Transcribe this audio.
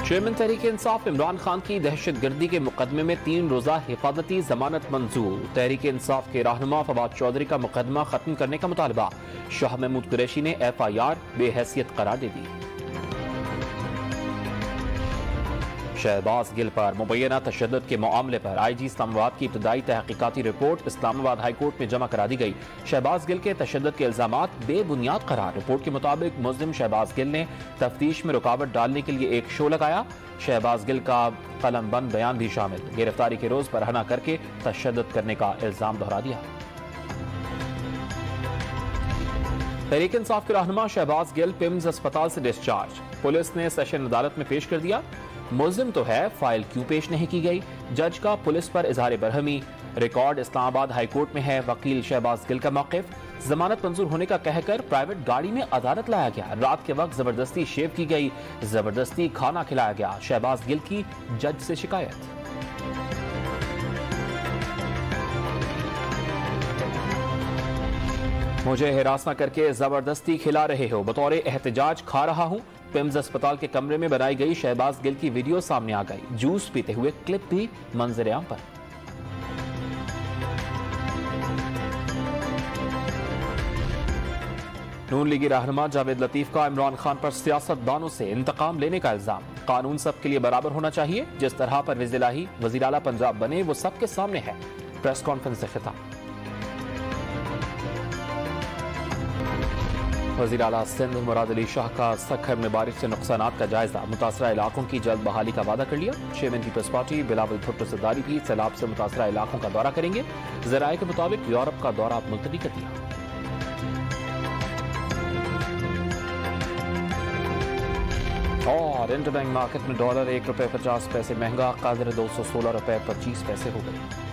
Chairman Tehreek Insaf Imran Khan کی دہشت گردی کے مقدمے میں 3 روزہ حفاظتی ضمانت منظور. تحریک انصاف کے رہنما فواد چودھری کا مقدمہ ختم کرنے کا مطالبہ. شاہ محمود قریشی نے FIR بے حیثیت قرار دے دی. شہباز گل پر مبینہ تشدد کے معاملے پر IG اسلام آباد کی ابتدائی تحقیقاتی رپورٹ اسلام آباد ہائی کورٹ میں جمع کرا دی گئی. شہباز گل کے تشدد کے الزامات بے بنیاد قرار. رپورٹ کے مطابق ملزم شہباز گل نے تفتیش میں رکاوٹ ڈالنے کے لیے ایک شو لگایا. شہباز گل کا قلم بند بیان بھی شامل. گرفتاری کے روز برہنہ کر کے تشدد کرنے کا الزام دہرا دیا. تحریک انصاف کے رہنما شہباز گل پمز اسپتال سے ڈسچارج. پولیس نے سیشن عدالت میں پیش کر دیا. ملزم تو ہے، فائل کیوں پیش نہیں کی گئی؟ جج کا پولیس پر اظہار برہمی. ریکارڈ اسلام آباد ہائی کورٹ میں ہے. وکیل شہباز گل کا موقف، ضمانت منظور ہونے کا کہہ کر پرائیویٹ گاڑی میں عدالت لایا گیا. رات کے وقت زبردستی شیو کی گئی، زبردستی کھانا کھلایا گیا. شہباز گل کی جج سے شکایت. مجھے ہراس نہ کر کے زبردستی کھلا رہے ہو، بطور احتجاج کھا رہا ہوں. پمز اسپتال کے کمرے میں بنائی گئی شہباز گل کی ویڈیو سامنے آ گئی. جوس پیتے ہوئے کلپ بھی منظر عام پر. نون لیگی رہنما جاوید لطیف کا عمران خان پر سیاست دانوں سے انتقام لینے کا الزام. قانون سب کے لیے برابر ہونا چاہیے. جس طرح پرویز الہی وزیر اعلیٰ پنجاب بنے وہ سب کے سامنے ہے. پریس کانفرنس سے خطاب. وزیر اعلیٰ سندھ مراد علی شاہ کا سکھر میں بارش سے نقصانات کا جائزہ. متاثرہ علاقوں کی جلد بحالی کا وعدہ کر لیا. چیئرمین پیپلز پارٹی بلاول بھٹو زرداری بھی سیلاب سے متاثرہ علاقوں کا دورہ کریں گے. ذرائع کے مطابق یورپ کا دورہ ملتوی کر دیا. اور انٹر بینک مارکیٹ میں ڈالر $1.50 مہنگا، قدر $216.25 ہو گئی.